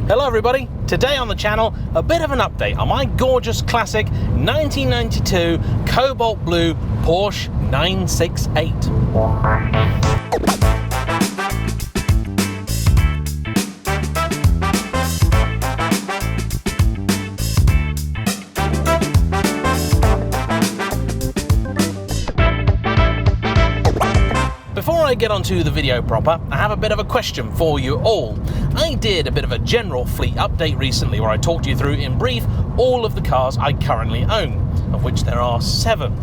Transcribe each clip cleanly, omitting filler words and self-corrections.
Hello everybody, today on the channel a bit of an update on my gorgeous classic 1992 cobalt blue Porsche 968. Before I get onto the video proper, I have a bit of a question for you all. I did a bit of a general fleet update recently where I talked you through in brief all of the cars I currently own, of which there are 7.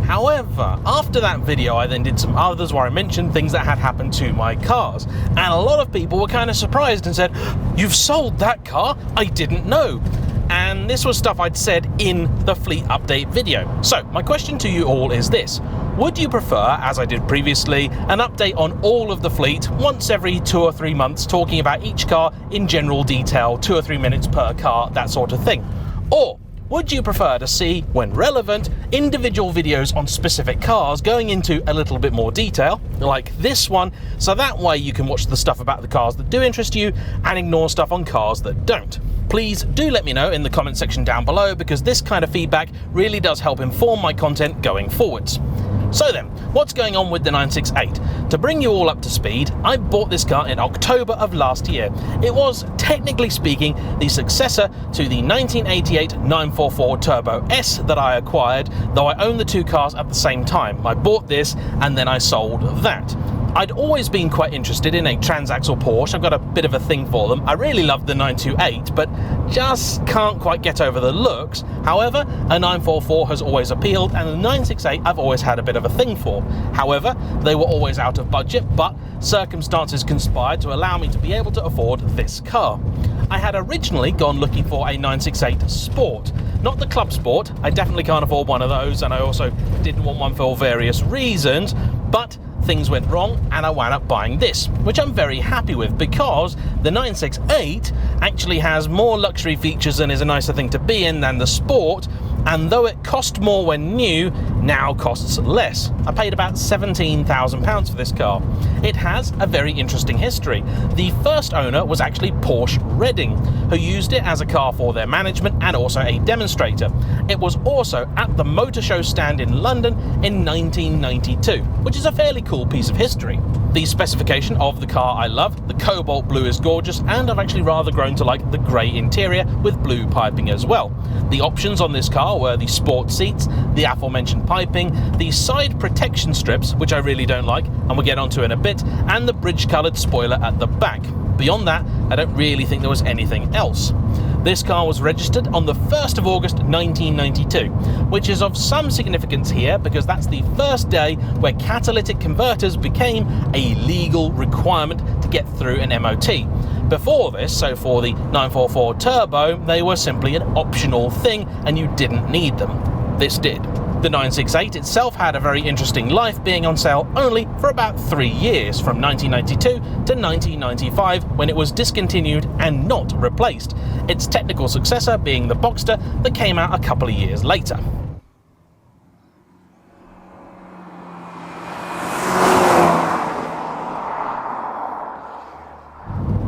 However, after that video I then did some others where I mentioned things that had happened to my cars, and a lot of people were kind of surprised and said, "You've sold that car? I didn't know." And this was stuff I'd said in the fleet update video. So my question to you all is this: would you prefer, as I did previously, an update on all of the fleet once every 2 or 3 months, talking about each car in general detail, 2 or 3 minutes per car, that sort of thing? Or would you prefer to see, when relevant, individual videos on specific cars going into a little bit more detail, like this one, so that way you can watch the stuff about the cars that do interest you and ignore stuff on cars that don't? Please do let me know in the comment section down below, because this kind of feedback really does help inform my content going forwards. So then, what's going on with the 968? To bring you all up to speed, I bought this car in October of last year. It was, technically speaking, the successor to the 1988 944 Turbo S that I acquired, though I own the 2 cars at the same time. I bought this and then I sold that. I'd always been quite interested in a transaxle Porsche. I've got a bit of a thing for them. I really loved the 928, but just can't quite get over the looks. However, a 944 has always appealed, and the 968 I've always had a bit of a thing for. However, they were always out of budget, but circumstances conspired to allow me to be able to afford this car. I had originally gone looking for a 968 Sport, not the Club Sport. I definitely can't afford one of those, and I also didn't want one for various reasons, but things went wrong and I wound up buying this, which I'm very happy with, because the 968 actually has more luxury features and is a nicer thing to be in than the Sport, and though it cost more when new, now costs less. I paid about £17,000 for this car. It has a very interesting history. The first owner was actually Porsche Reading, who used it as a car for their management and also a demonstrator. It was also at the motor show stand in London in 1992, which is a fairly cool piece of history. The specification of the car I love. The cobalt blue is gorgeous, and I've actually rather grown to like the grey interior with blue piping as well. The options on this car were the sport seats, the aforementioned piping, the side protection strips, which I really don't like and we'll get onto in a bit, and the bridge coloured spoiler at the back. Beyond that, I don't really think there was anything else. This car was registered on the 1st of August 1992, which is of some significance here because that's the first day where catalytic converters became a legal requirement to get through an MOT. Before this, so for the 944 Turbo, they were simply an optional thing and you didn't need them. This did. The 968 itself had a very interesting life, being on sale only for about 3 years, from 1992 to 1995, when it was discontinued and not replaced. Its technical successor being the Boxster that came out a couple of years later.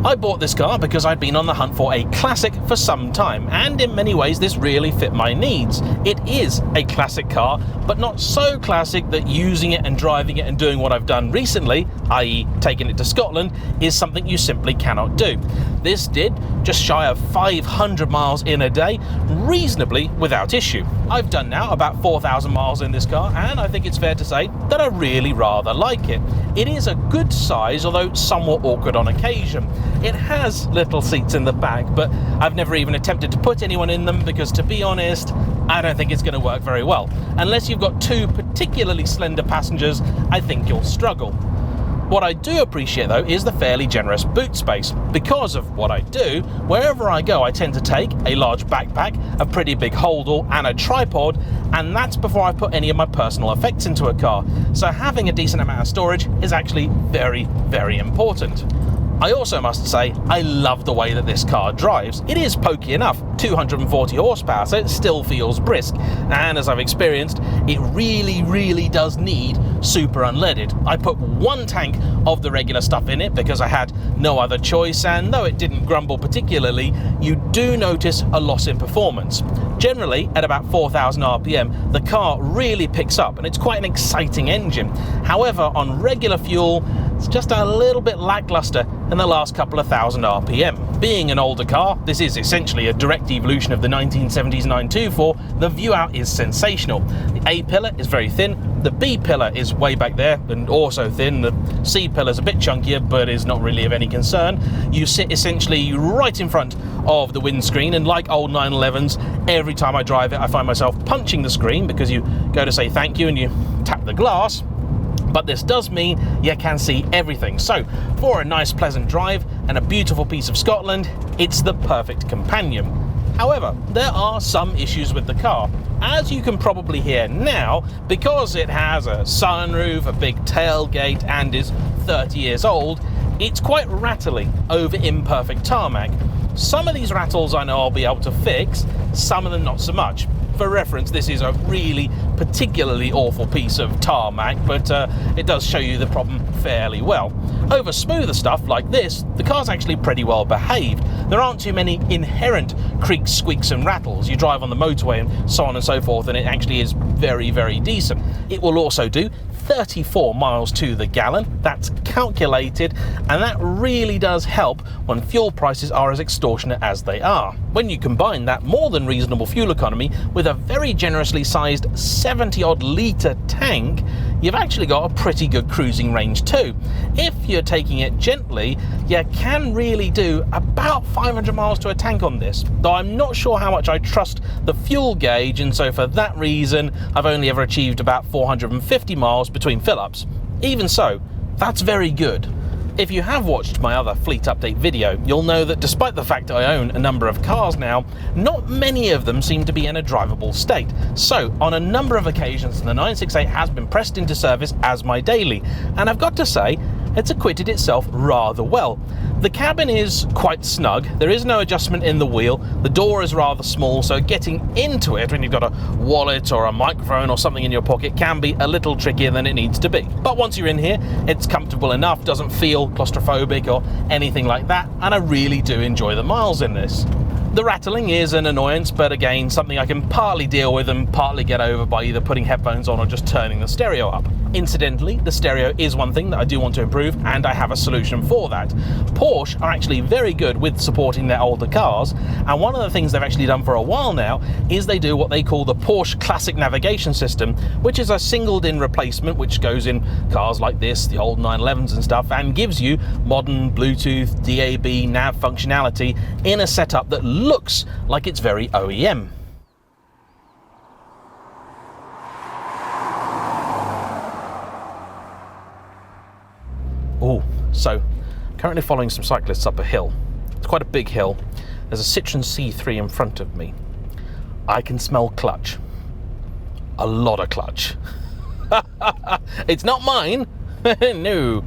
I bought this car because I'd been on the hunt for a classic for some time, and in many ways this really fit my needs. It is a classic car, but not so classic that using it and driving it and doing what I've done recently, i.e. taking it to Scotland, is something you simply cannot do. This did just shy of 500 miles in a day, reasonably without issue. I've done now about 4,000 miles in this car, and I think it's fair to say that I really rather like it. It is a good size, although somewhat awkward on occasion. It has little seats in the back, but I've never even attempted to put anyone in them because, to be honest, I don't think it's going to work very well. Unless you've got 2 particularly slender passengers, I think you'll struggle. What I do appreciate though is the fairly generous boot space. Because of what I do, wherever I go I tend to take a large backpack, a pretty big holdall and a tripod, and that's before I put any of my personal effects into a car. So having a decent amount of storage is actually very, very important. I also must say, I love the way that this car drives. It is pokey enough, 240 horsepower, so it still feels brisk. And as I've experienced, it really does need super unleaded. I put one tank of the regular stuff in it because I had no other choice, and though it didn't grumble particularly, you do notice a loss in performance. Generally, at about 4,000 RPM, the car really picks up, and it's quite an exciting engine. However, on regular fuel, it's just a little bit lackluster in the last couple of thousand RPM. Being an older car, this is essentially a direct evolution of the 1970s 924, the view out is sensational. The A pillar is very thin, the B pillar is way back there and also thin, the C pillar is a bit chunkier but is not really of any concern. You sit essentially right in front of the windscreen, and like old 911s, every time I drive it I find myself punching the screen because you go to say thank you and you tap the glass. But this does mean you can see everything. So for a nice pleasant drive and a beautiful piece of Scotland, it's the perfect companion. However, there are some issues with the car. As you can probably hear now, because it has a sunroof, a big tailgate and is 30 years old, it's quite rattly over imperfect tarmac. Some of these rattles I know I'll be able to fix, some of them not so much. For reference, this is a really particularly awful piece of tarmac, but it does show you the problem fairly well. Over smoother stuff like this, the car's actually pretty well behaved. There aren't too many inherent creaks, squeaks and rattles. You drive on the motorway and so on and so forth, and it actually is very decent. It will also do 34 miles to the gallon. That's calculated, and that really does help when fuel prices are as extortionate as they are. When you combine that more than reasonable fuel economy with a very generously sized 70-odd litre tank, you've actually got a pretty good cruising range too. If you're taking it gently, you can really do about 500 miles to a tank on this, though I'm not sure how much I trust the fuel gauge, and so for that reason I've only ever achieved about 450 miles between fill-ups. Even so, that's very good. If you have watched my other fleet update video, you'll know that despite the fact I own a number of cars now, not many of them seem to be in a drivable state. So, on a number of occasions, the 968 has been pressed into service as my daily, and I've got to say, it's acquitted itself rather well. The cabin is quite snug, there is no adjustment in the wheel, the door is rather small, so getting into it when you've got a wallet or a microphone or something in your pocket can be a little trickier than it needs to be. But once you're in here, it's comfortable enough, doesn't feel claustrophobic or anything like that, and I really do enjoy the miles in this. The rattling is an annoyance, but again, something I can partly deal with and partly get over by either putting headphones on or just turning the stereo up. Incidentally, the stereo is one thing that I do want to improve, and I have a solution for that. Porsche are actually very good with supporting their older cars, and one of the things they've actually done for a while now is they do what they call the Porsche Classic Navigation System, which is a singled-in replacement which goes in cars like this, the old 911s and stuff, and gives you modern Bluetooth, DAB, nav functionality in a setup that looks like it's very OEM. Oh, so currently following some cyclists up a hill. It's quite a big hill. There's a Citroen C3 in front of me. I can smell clutch. A lot of clutch. It's not mine. No.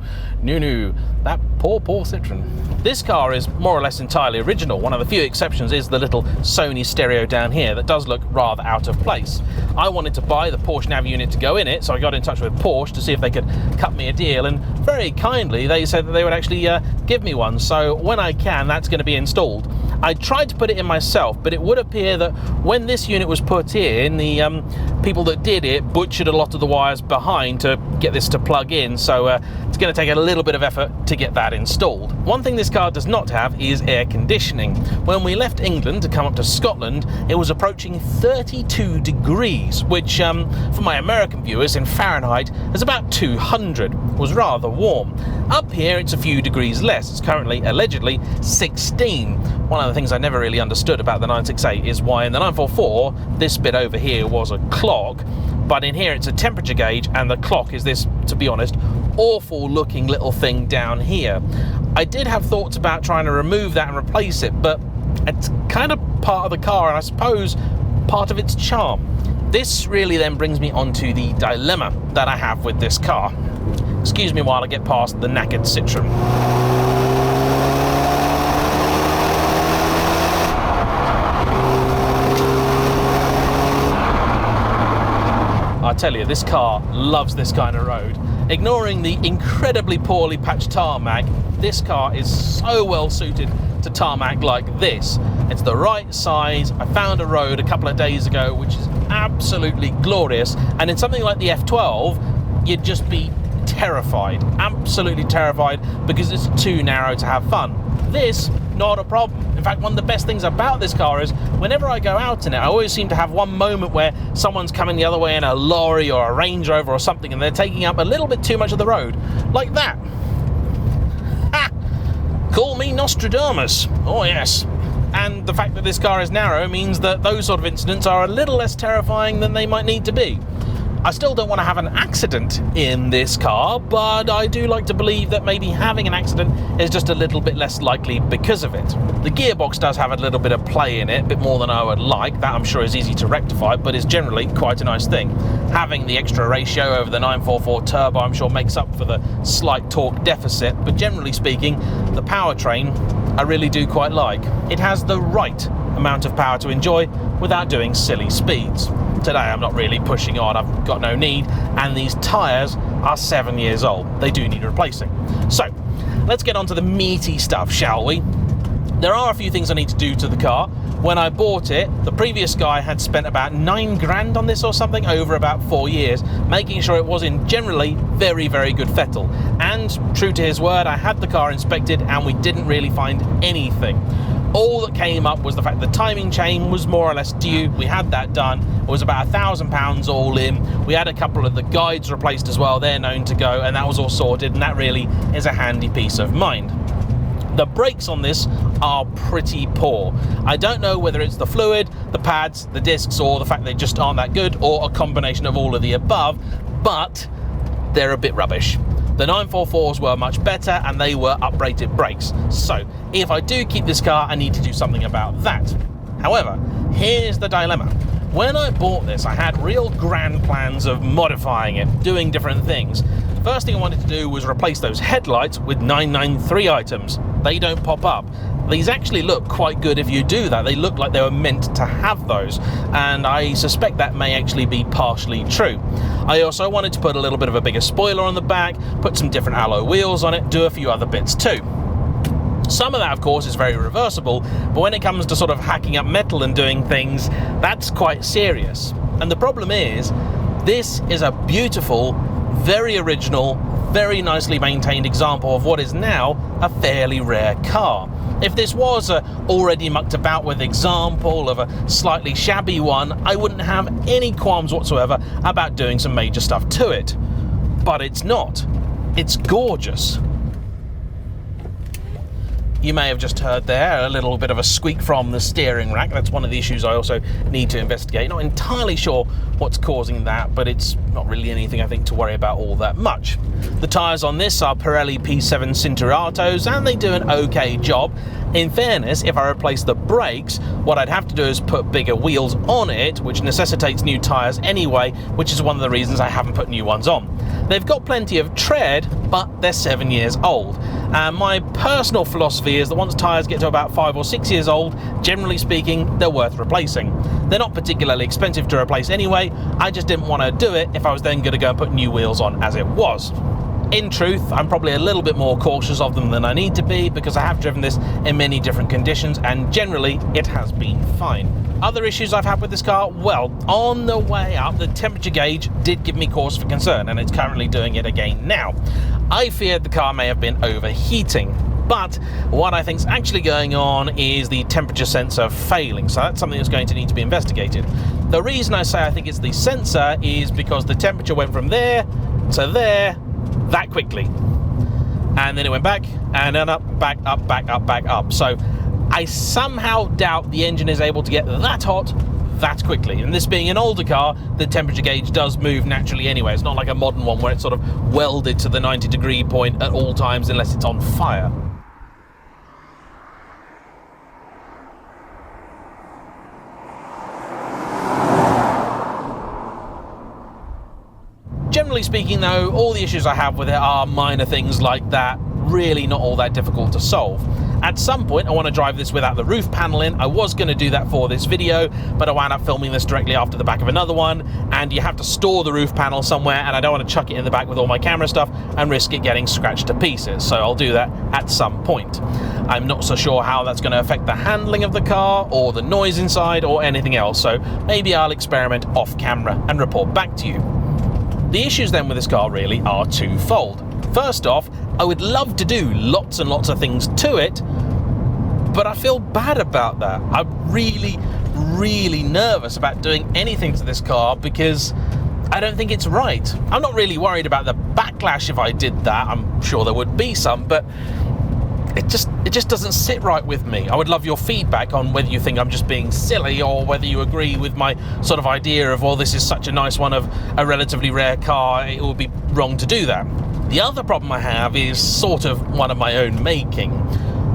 That poor Citroen. This car is more or less entirely original. One of the few exceptions is the little Sony stereo down here that does look rather out of place. I wanted to buy the Porsche nav unit to go in it, so I got in touch with Porsche to see if they could cut me a deal, and very kindly they said that they would actually give me one, so when I can, that's going to be installed. I tried to put it in myself, but it would appear that when this unit was put in, the people that did it butchered a lot of the wires behind to get this to plug in, so it's going to take a little bit of effort to get that installed. One thing this car does not have is air conditioning. When we left England to come up to Scotland, it was approaching 32 degrees, which for my American viewers in Fahrenheit is about 200. It was rather warm. Up here it's a few degrees less. It's currently allegedly 16. One of the things I never really understood about the 968 is why in the 944 this bit over here was a clock, but in here it's a temperature gauge and the clock is this, to be honest, awful looking little thing down here. I did have thoughts about trying to remove that and replace it, but it's kind of part of the car and I suppose part of its charm. This really then brings me onto the dilemma that I have with this car. Excuse me while I get past the knackered Citroen. tell you, this car loves this kind of road. Ignoring the incredibly poorly patched tarmac, this car is so well suited to tarmac like this. It's the right size. I found a road a couple of days ago which is absolutely glorious, and in something like the F12 you'd just be terrified, absolutely terrified, because it's too narrow to have fun. This, not a problem. In fact, one of the best things about this car is whenever I go out in it, I always seem to have one moment where someone's coming the other way in a lorry or a Range Rover or something, and they're taking up a little bit too much of the road, like that. Ha! Call me Nostradamus. Oh yes. And the fact that this car is narrow means that those sort of incidents are a little less terrifying than they might need to be. I still don't want to have an accident in this car, but I do like to believe that maybe having an accident is just a little bit less likely because of it. The gearbox does have a little bit of play in it, a bit more than I would like. That I'm sure is easy to rectify, but is generally quite a nice thing. Having the extra ratio over the 944 turbo I'm sure makes up for the slight torque deficit, but generally speaking, the powertrain I really do quite like. It has the right amount of power to enjoy without doing silly speeds. Today I'm not really pushing on, I've got no need, and these tyres are 7 years old. They do need replacing. So, let's get on to the meaty stuff, shall we? There are a few things I need to do to the car. When I bought it, the previous guy had spent about 9 grand on this or something over about 4 years, making sure it was in generally very, very good fettle. And true to his word, I had the car inspected and we didn't really find anything. All that came up was the fact the timing chain was more or less due. We had that done. It was about £1,000 all in. We had a couple of the guides replaced as well. They're known to go, and that was all sorted, and that really is a handy peace of mind. The brakes on this are pretty poor. I don't know whether it's the fluid, the pads, the discs, or the fact they just aren't that good, or a combination of all of the above, but they're a bit rubbish. The 944s were much better, and they were uprated brakes. So, if I do keep this car, I need to do something about that. However, here's the dilemma. When I bought this, I had real grand plans of modifying it, doing different things. First thing I wanted to do was replace those headlights with 993 items. They don't pop up. These actually look quite good if you do that. They look like they were meant to have those, and I suspect that may actually be partially true. I also wanted to put a little bit of a bigger spoiler on the back, put some different alloy wheels on it, do a few other bits too. Some of that, of course, is very reversible, but when it comes to sort of hacking up metal and doing things, that's quite serious. And the problem is, this is a beautiful, very original, very nicely maintained example of what is now a fairly rare car. If this was a already mucked about with example of a slightly shabby one, I wouldn't have any qualms whatsoever about doing some major stuff to it. But it's not. It's gorgeous. You may have just heard there a little bit of a squeak from the steering rack. That's one of the issues I also need to investigate. Not entirely sure what's causing that, but it's not really anything I think to worry about all that much. The tyres on this are Pirelli P7 Cinturatos, and they do an okay job. In fairness, if I replace the brakes, what I'd have to do is put bigger wheels on it, which necessitates new tyres anyway, which is one of the reasons I haven't put new ones on. They've got plenty of tread, but they're 7 years old. And my personal philosophy is that once tyres get to about 5 or 6 years old, generally speaking, they're worth replacing. They're not particularly expensive to replace anyway. I just didn't want to do it if I was then going to go and put new wheels on as it was. In truth, I'm probably a little bit more cautious of them than I need to be, because I have driven this in many different conditions and generally it has been fine. Other issues I've had with this car, well, on the way up, the temperature gauge did give me cause for concern, and it's currently doing it again now. I feared the car may have been overheating, but what I think is actually going on is the temperature sensor failing, so that's something that's going to need to be investigated. The reason I say I think it's the sensor is because the temperature went from there to there that quickly, and then it went back and then up, back up, back up, back up. So I somehow doubt the engine is able to get that hot that quickly, and this being an older car, the temperature gauge does move naturally anyway. It's not like a modern one where it's sort of welded to the 90-degree point at all times unless it's on fire. Generally speaking though, all the issues I have with it are minor things like that really not all that difficult to solve. At some point, I want to drive this without the roof panel in. I was going to do that for this video, but I wound up filming this directly after the back of another one, and you have to store the roof panel somewhere, and I don't want to chuck it in the back with all my camera stuff and risk it getting scratched to pieces, so I'll do that at some point. I'm not so sure how that's going to affect the handling of the car, or the noise inside, or anything else, so maybe I'll experiment off camera and report back to you. The issues then with this car really are twofold. First off, I would love to do lots and lots of things to it, but I feel bad about that. I'm really nervous about doing anything to this car because I don't think it's right. I'm not really worried about the backlash if I did that. I'm sure there would be some, but it just doesn't sit right with me. I would love your feedback on whether you think I'm just being silly or whether you agree with my sort of idea of, well, this is such a nice one of a relatively rare car, it would be wrong to do that. The other problem I have is sort of one of my own making.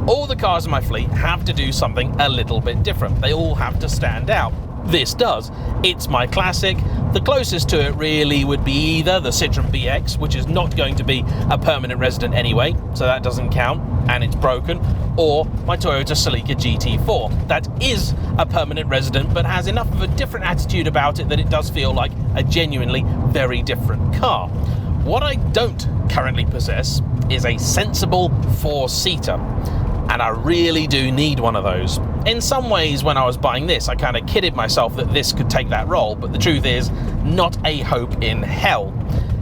All the cars in my fleet have to do something a little bit different. They all have to stand out. This does. It's my classic. The closest to it really would be either the Citroen BX, which is not going to be a permanent resident anyway, so that doesn't count, and it's broken, or my Toyota Celica GT4. That is a permanent resident, but has enough of a different attitude about it that it does feel like a genuinely very different car. What I don't currently possess is a sensible four-seater, and I really do need one of those. In some ways, when I was buying this, I kind of kidded myself that this could take that role, but the truth is, not a hope in hell.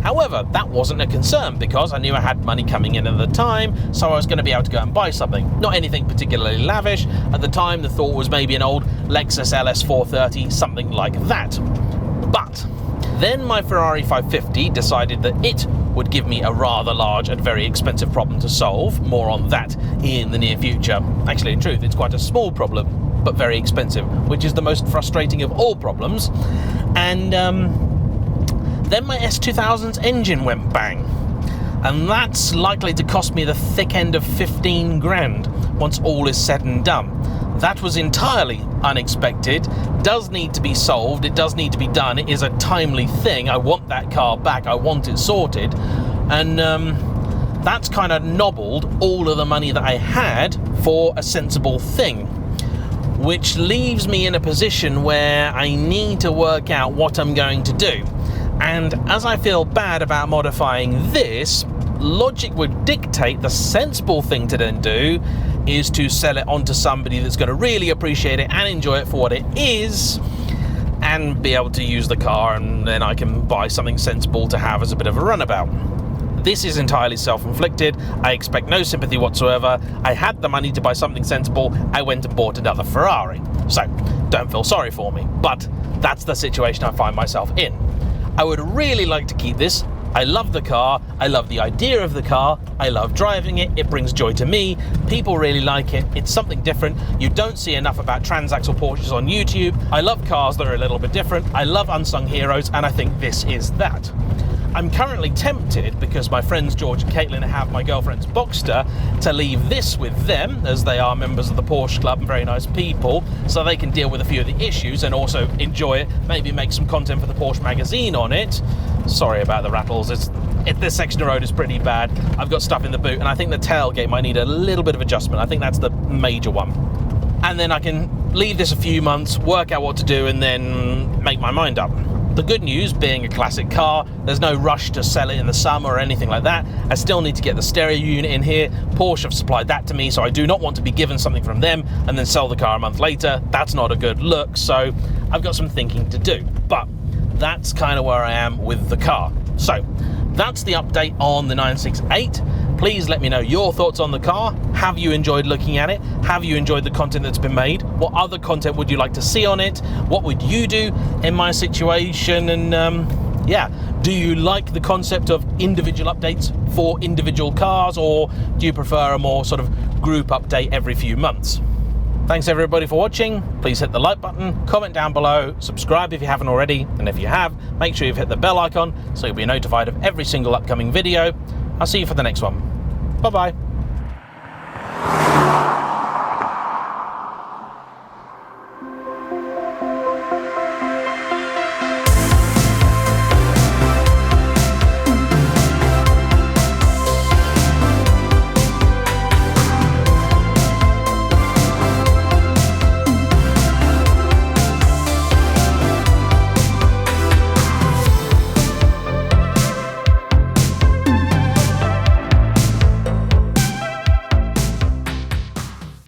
However, that wasn't a concern because I knew I had money coming in at the time, so I was going to be able to go and buy something. Not anything particularly lavish. At the time, the thought was maybe an old Lexus LS 430, something like that. But then my Ferrari 550 decided that it would give me a rather large and very expensive problem to solve. More on that in the near future. Actually, in truth, it's quite a small problem, but very expensive, which is the most frustrating of all problems. And then my S2000's engine went bang. And that's likely to cost me the thick end of 15 grand once all is said and done. That was entirely unexpected, does need to be solved, it does need to be done, it is a timely thing, I want that car back, I want it sorted, and that's kind of nobbled all of the money that I had for a sensible thing, which leaves me in a position where I need to work out what I'm going to do. And as I feel bad about modifying this, logic would dictate the sensible thing to then do is to sell it on to somebody that's going to really appreciate it and enjoy it for what it is, and be able to use the car, and then I can buy something sensible to have as a bit of a runabout. This is entirely self-inflicted. I expect no sympathy whatsoever. I had the money to buy something sensible. I went and bought another Ferrari. So don't feel sorry for me, but that's the situation I find myself in. I would really like to keep this. I love the car, I love the idea of the car, I love driving it, it brings joy to me, people really like it, it's something different. You don't see enough about transaxle Porsches on YouTube. I love cars that are a little bit different, I love unsung heroes, and I think this is that. I'm currently tempted, because my friends George and Caitlin have my girlfriend's Boxster, to leave this with them, as they are members of the Porsche Club and very nice people, so they can deal with a few of the issues and also enjoy it, maybe make some content for the Porsche magazine on it. Sorry about the rattles, this section of road is pretty bad. I've got stuff in the boot, and I think the tailgate might need a little bit of adjustment. I think that's the major one. And then I can leave this a few months, work out what to do, and then make my mind up. The good news, being a classic car, there's no rush to sell it in the summer or anything like that. I still need to get the stereo unit in here. Porsche have supplied that to me, so I do not want to be given something from them and then sell the car a month later. That's not a good look, so I've got some thinking to do. But that's kind of where I am with the car. So that's the update on the 968. Please let me know your thoughts on the car. Have you enjoyed looking at it? Have you enjoyed the content that's been made? What other content would you like to see on it? What would you do in my situation? And yeah, do you like the concept of individual updates for individual cars, or do you prefer a more sort of group update every few months? Thanks everybody for watching. Please hit the like button, comment down below, subscribe if you haven't already, and if you have, make sure you've hit the bell icon so you'll be notified of every single upcoming video. I'll see you for the next one. Bye-bye.